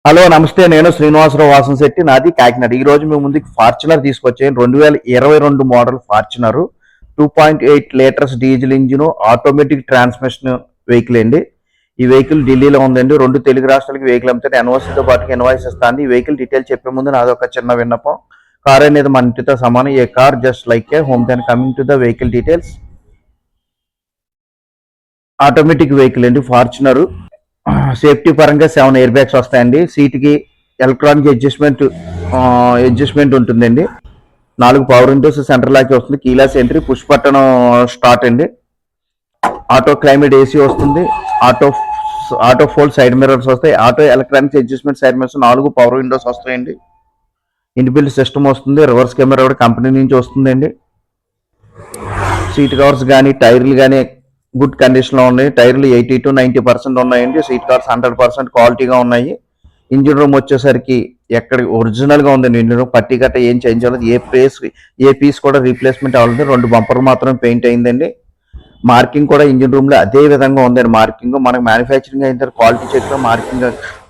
Hello నమస్తే. నేను శ్రీనివాసరావు వాసంశెట్టి. నాది కాకినాడ. ఈ రోజు మేము ముందుకు ఫార్చునర్ తీసుకొచ్చాను. 2022 model Fortuner 2.8 litres diesel engine automatic transmission vehicle అండి. ఈ వెహికల్ ఢిల్లీలో ఉందండి. 2 తెలుగు రాష్ట్రాలకి వెహికల్ అమ్మితే ఎన్ఓసీతో పాటు ఇన్వాయిస్ ఇస్తాను. ఈ వెహికల్ డీటెయిల్ చెప్పే ముందు నాది ఒక చిన్న విన్నపం. కార్ అనేది మన ఇంటితో సమానం. A car just like a home. Then coming to the vehicle details. Automatic vehicle అండి ఫార్చునర్. సేఫ్టీ పరంగా 7 ఎయిర్ బ్యాగ్స్ వస్తాయండి. సీట్కి ఎలక్ట్రానిక్ అడ్జస్ట్మెంట్ ఉంటుందండి. 4 పవర్ విండోస్, సెంటర్ లాక్ వస్తుంది, కీలాస్ ఎంట్రీ, పుష్ బటన్ స్టార్ట్ అండి. ఆటో క్లైమేట్ ఏసీ వస్తుంది. Auto fold side mirrors వస్తాయి. Auto electronics adjustment side mirrors, 4 power Windows వస్తాయండి. Inbuilt system వస్తుంది. రివర్స్ కెమెరా కూడా కంపెనీ నుంచి వస్తుందండి. సీట్ కవర్స్ కానీ టైర్లు కానీ గుడ్ కండిషన్లో ఉన్నాయి. టైర్లు 80 to 90% ఉన్నాయండి. సీట్ కవర్స్ 100% క్వాలిటీగా ఉన్నాయి. ఇంజిన్ రూమ్ వచ్చేసరికి ఎక్కడ ఒరిజినల్గా ఉందండి. ఇంజిన్ రూమ్ పట్టి గట్ట ఏం చేంజ్ అవ్వలేదు. ఏ పీస్ కూడా రీప్లేస్మెంట్ అవ్వలేదు. 2 బంపర్ మాత్రం పెయింట్ అయిందండి. మార్కింగ్ కూడా ఇంజిన్ రూమ్లో అదే విధంగా ఉందండి. మార్కింగ్ మనకు మ్యానుఫ్యాక్చరింగ్ అయిన తర్వాత క్వాలిటీ చెక్లో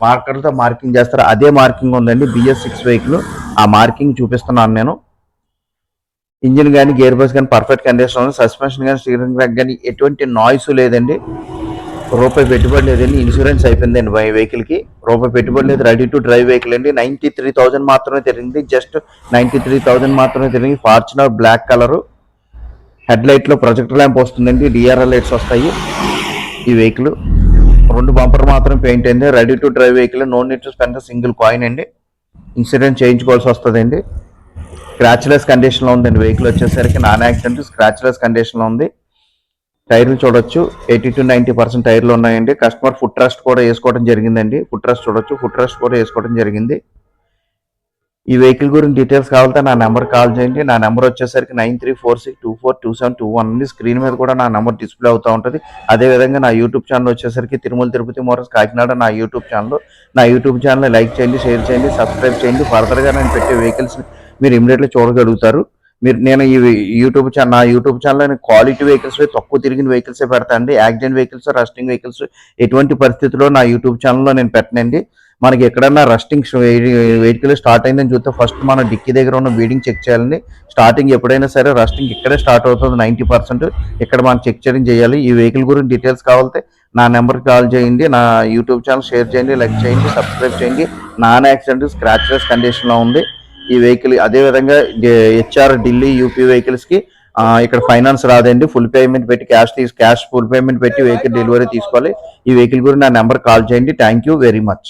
మార్కర్తో మార్కింగ్ చేస్తారు. అదే మార్కింగ్ ఉందండి. BS6 vehicle. ఆ మార్కింగ్ చూపిస్తున్నాను నేను. ఇంజిన్ కానీ గేర్ బాక్స్ కానీ పర్ఫెక్ట్ కండిషన్ ఉంది. సస్పెన్షన్ కానీ స్టీరింగ్ ర్యాక్ కానీ ఎటువంటి నాయిస్ లేదండి. రూపాయి పెట్టుబడి లేదండి. ఇన్సూరెన్స్ అయిపోయిందండి వెహికల్కి. రూపాయి పెట్టుబడి లేదు. రెడీ టు డ్రైవ్ వెహికల్ అండి. 93,000 మాత్రమే తిరిగింది. జస్ట్ 93,000 మాత్రమే తిరిగింది. Fortuner black colour. హెడ్ లైట్లో ప్రొజెక్టర్ ల్యాంప్ వస్తుందండి. DRL లైట్స్ వస్తాయి. ఈ వెహికల్ 2 బంపర్ మాత్రం పెయింట్ అయింది. Ready to drive vehicle. No need to spend single coin అండి. ఇన్సూరెన్స్ చేయించుకోవాల్సి వస్తుందండి. స్క్రాచ్లెస్ కండిషన్లో ఉందండి. వెహికల్ వచ్చేసరికి నాన్ యాక్సిడెంట్ స్క్రాచ్లెస్ కండిషన్లో ఉంది. టైర్లు చూడొచ్చు. 80 to 90% టైర్లు ఉన్నాయండి. కస్టమర్ ఫుట్ రెస్ట్ కూడా వేసుకోవడం జరిగిందండి. ఫుట్ రెస్ట్ చూడొచ్చు. ఫుట్ రెస్ట్ కూడా వేసుకోవడం జరిగింది. ఈ వెహికల్ గురించి డీటెయిల్స్ కావాలంటే నా నెంబర్ కాల్ చేయండి. నా నెంబర్ వచ్చేసరికి 9346242721 ఉంది. స్క్రీన్ మీద కూడా నా నెంబర్ డిస్ప్లే అవుతూ ఉంటుంది. అదేవిధంగా నా యూట్యూబ్ ఛానల్ వచ్చేసరికి తిరుమల తిరుపతి మోటార్స్ కాకినాడ నా యూట్యూబ్ ఛానల్. నా యూట్యూబ్ ఛానల్ లైక్ చేయండి, షేర్ చేయండి, సబ్స్క్రైబ్ చేయండి. ఫర్దర్గా నేను పెట్టే వెహికల్స్ మీరు ఇమీడియట్లీ చూడగలుగుతారు. నేను ఈ నా యూట్యూబ్ ఛానల్లో క్వాలిటీ వెహికల్స్ తక్కువ తిరిగిన వెహికల్సే పెడతానండి. యాక్సిడెంట్ వెహికల్స్, రస్టింగ్ వెహికల్స్ ఎటువంటి పరిస్థితుల్లో నా యూట్యూబ్ ఛానల్లో నేను పెట్టనండి. మనకి ఎక్కడన్నా రస్టింగ్ వెహికల్ స్టార్ట్ అయిందని చూస్తే ఫస్ట్ మన డిక్కీ దగ్గర ఉన్న వీడింగ్ చెక్ చేయాలండి. స్టార్టింగ్ ఎప్పుడైనా సరే రస్టింగ్ ఇక్కడే స్టార్ట్ అవుతుంది. 90% ఇక్కడ మనం చెక్ చేయాలి. ఈ వెహికల్ గురించి డీటెయిల్స్ కావాలంటే నా నెంబర్కి కాల్ చేయండి. నా యూట్యూబ్ ఛానల్ షేర్ చేయండి, లైక్ చేయండి, సబ్స్క్రైబ్ చేయండి. నాన్ యాక్సిడెంట్ స్క్రాచ్లెస్ కండిషన్లో ఉంది ఈ వెహికల్. అదేవిధంగా HR ఢిల్లీ UP వెహికల్స్కి ఇక్కడ ఫైనాన్స్ రాదండి. ఫుల్ పేమెంట్ పెట్టి క్యాష్ ఫుల్ పేమెంట్ పెట్టి వెహికల్ డెలివరీ తీసుకోవాలి. ఈ వెహికల్ గురించి నా నెంబర్ కాల్ చేయండి. Thank you very much.